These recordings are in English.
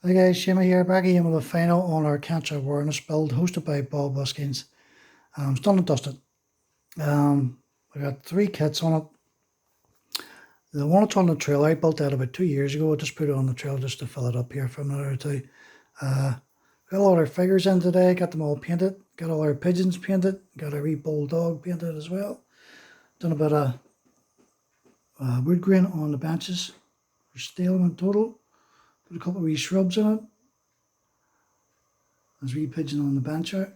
Hi guys, Shima here, back again with a final on our cancer awareness build hosted by Bob Buesking. It's done and dusted. I got 3 kits on it. The one that's on the trail, I built that about 2 years ago. I just put it on the trail just to fill it up here for a minute or two. Got all our figures in today, got them all painted, got all our pigeons painted, got a wee bulldog painted as well. Done a bit of wood grain on the benches for steel in total. Put a couple of wee shrubs in it. There's a wee pigeon on the bench out.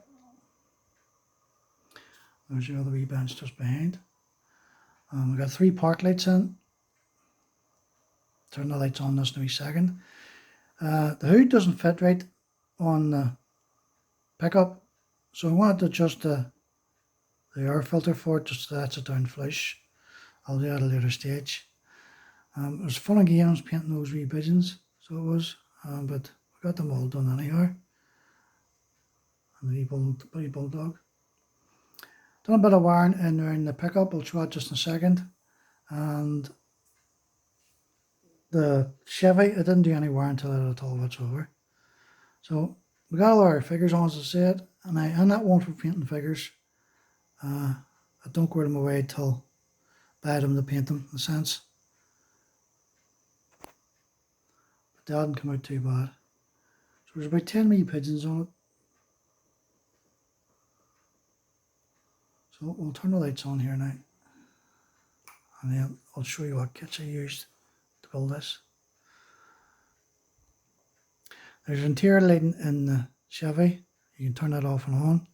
There's your other wee bench just behind. We've got 3 park lights in. Turn the lights on this in a wee second. The hood doesn't fit right on the pickup, so I wanted to adjust the air filter for it just so that's it down flush. I'll do that at a later stage. It was fun and games painting those wee pigeons, so it was, but we got them all done anyhow. And the wee bulldog. Done a bit of wiring in there in the pickup, I'll show that just in a second. And the Chevy, I didn't do any wiring to it at all whatsoever. So we got all our figures on, as I said, and I'm not one for painting figures. I don't go out of my way till buy them to paint them, in a sense. But they hadn't come out too bad. So there's about 10 wee pigeons on it. So we'll turn the lights on here now, and then I'll show you what kits I used to build this. There's interior lighting in the Chevy. You can turn that off and on.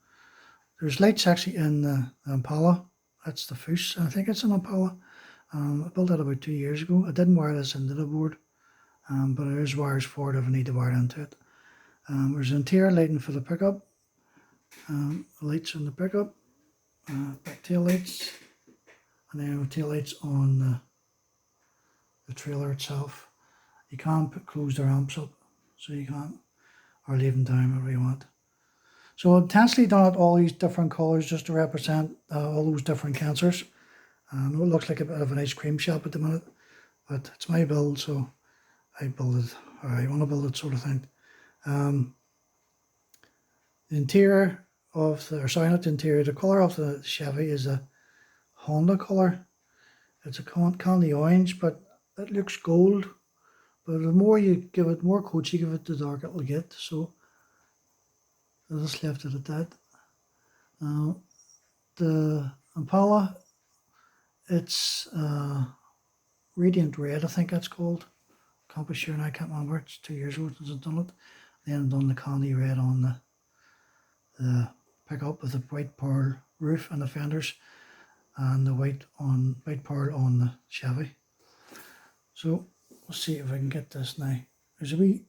There's lights actually in the Impala. That's the Foose. I think it's an Impala. I built that about 2 years ago. I didn't wire this into the board, but there's wires for it if I need to wire into it. There's interior lighting for the pickup. Lights in the pickup. Back tail lights, and then tail lights on the trailer itself. You can close the ramps up, so you can, or leave them down wherever you want. So I've intentionally done it all these different colours just to represent all those different cancers. I know it looks like a bit of an ice cream shop at the minute, but it's my build, so I build it, or I want to build it, sort of thing. The interior of the, or sorry, not the interior, the colour of the Chevy is a Honda colour. It's a candy orange, but it looks gold. But the more you give it, more coats you give it, the darker it will get. So I just left it at that. The Impala, it's Radiant Red, I think that's called. Can't be sure, and I can't remember. It's 2 years ago since I've done it. Then I've done the candy red on the pickup with the white pearl roof and the fenders, and the white pearl on the Chevy. So let's see if I can get this now. There's a wee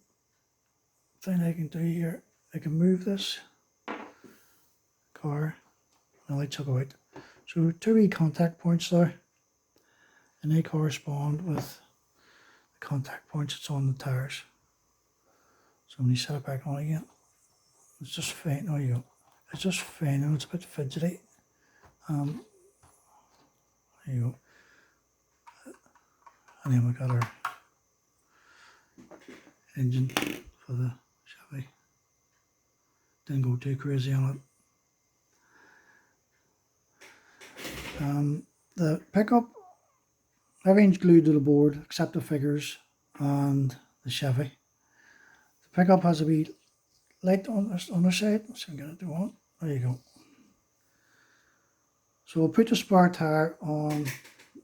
thing I can do here. I can move this car, the lights will go out. So 2 wee contact points there, and they correspond with the contact points that's on the tires. So when you set it back on again, it's just fine. There you go. It's just fine, and it's a bit fidgety. There you go. And then we got our engine for the Chevy. Didn't go too crazy on it. The pickup, everything's glued to the board except the figures and the Chevy. The pickup has a wee light on this on the side. Let's see if I can get it to on. There you go. So we'll put the spare tire on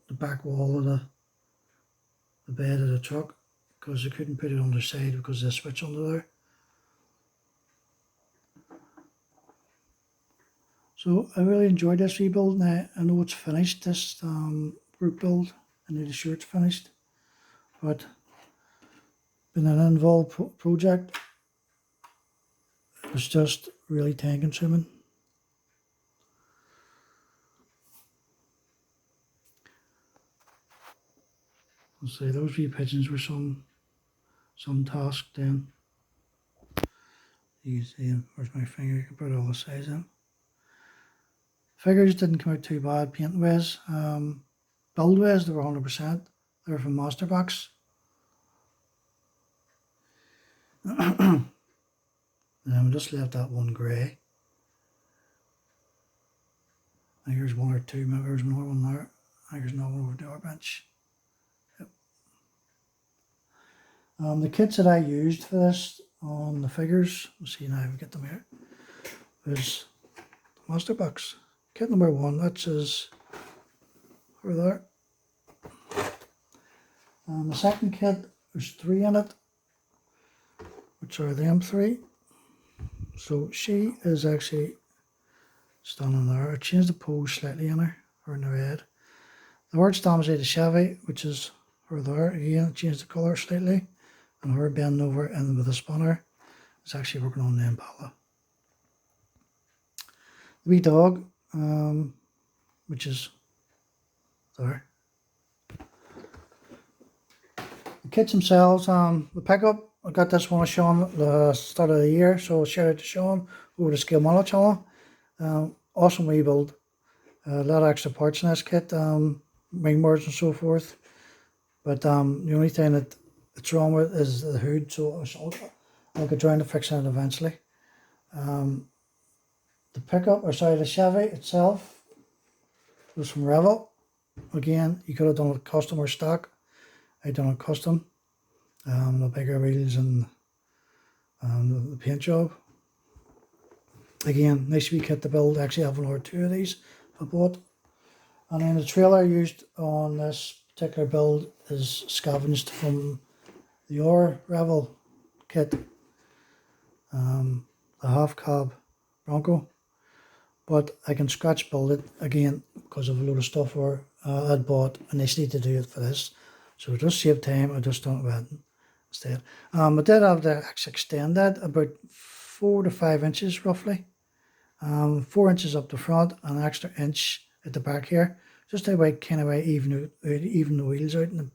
the back wall of the bed of the truck, because I couldn't put it on the side because of the switch under there. So I really enjoyed this rebuild. Now I know it's finished, this group build. I need to sure it's finished, but been an involved project. It was just really time consuming. I'll say those wee pigeons were some task then. You can see them. Where's my finger? You can put all the size in. Figures didn't come out too bad paint wise. Build wise, they were 100%. They were from Masterbox. And then we just left that one grey. And here's one or two, maybe there's another one there. I think there's another one over the workbench. Yep. The kits that I used for this on the figures, let's see now if we get them here, is the Master Box. Kit number 1, that says over there. And the second kit, there's 3 in it, which are them 3. So she is actually standing there. I changed the pose slightly in her, or in the red. The word stamps out the Chevy, which is her there. Again, changed the colour slightly. And her bending over and with the spanner is actually working on the Impala. The wee dog, which is there. The kits themselves, the pickup, I got this one of Sean at the start of the year, so shout out to Sean over the Scale Mallet channel. Awesome rebuild. A lot of extra parts in this kit, wing boards and so forth. But the only thing that it's wrong with is the hood, so I'll get around to fixing it eventually. The pickup, or sorry, the Chevy itself was from Revel. Again, you could have done it custom or stock. I done it custom. The bigger wheels and the paint job. Again, nice wee kit to build. Actually, I have 1 or 2 of these I bought. And then the trailer used on this particular build is scavenged from the other Revel kit, the half cab Bronco. But I can scratch build it again because of a load of stuff I'd bought initially to do it for this. So just save time, I just don't wait instead. I did have to extend that about 4 to 5 inches roughly. 4 inches up the front and an extra inch at the back here. Just to kind of even the wheels out in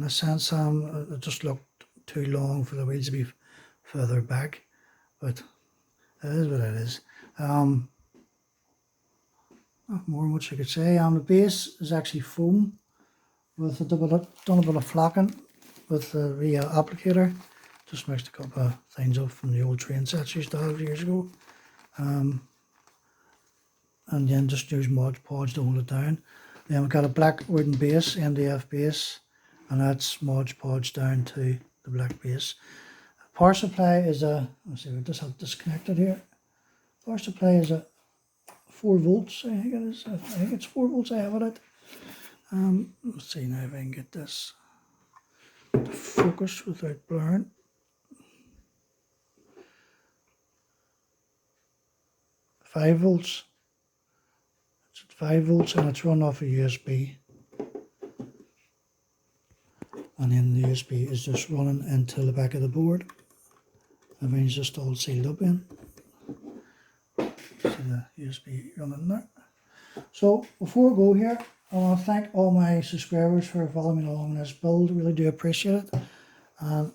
a sense. It just looked too long for the wheels to be further back. But it is what it is. Not more much I could say. The base is actually foam with done a bit of flocking with the applicator. Just mixed a couple of things up from the old train sets I used to have years ago. And then just use Mod Podge to hold it down. Then we've got a black wooden base, MDF base, and that's Mod Podge down to the black base. Power supply is let's see, we just have disconnected here. Power supply is a 4 volts, I think it is. I think it's 4 volts I have it at. Let's see now if I can get this to focus without blurring. Five volts. It's at 5 volts and it's run off a USB. And then the USB is just running into the back of the board. Everything's just all sealed up in. See the USB running there. So before I go here, I want to thank all my subscribers for following me along in this build. Really do appreciate it. And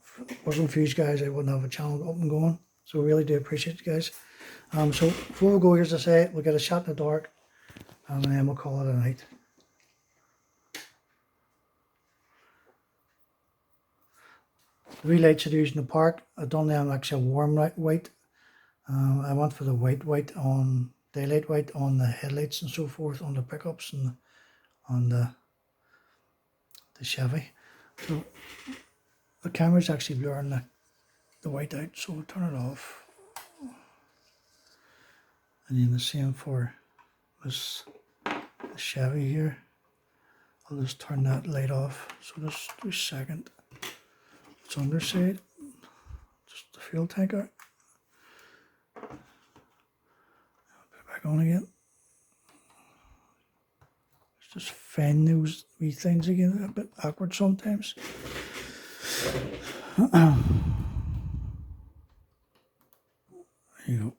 if it wasn't for you guys, I wouldn't have a channel up and going. So really do appreciate you guys. So before we go here, as I say, we'll get a shot in the dark and then we'll call it a night. The wee lights I used in the park, I've done them actually a warm white. I went for the white on daylight white on the headlights and so forth, on the pickups and on the Chevy. So the camera's actually blurring the white out, so we'll turn it off. And then the same for this the Chevy here. I'll just turn that light off. So just a second. It's underside. Just the fuel tank out. Put it back on again. Just fan those wee things again, a bit awkward sometimes. There you go.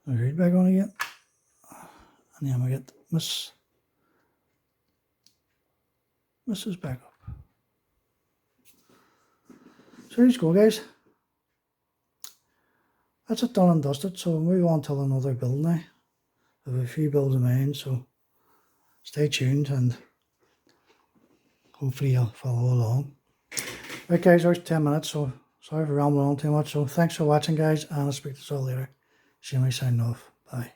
I'll read back on again. And then we get Mrs. back up. So here you go, guys. That's it done and dusted, so we'll move on to another build now. I have a few builds in mind, so stay tuned and hopefully you'll follow along. Right, guys, there's 10 minutes, so sorry for rambling on too much. So thanks for watching, guys, and I'll speak to you all later. See me signing off. Bye.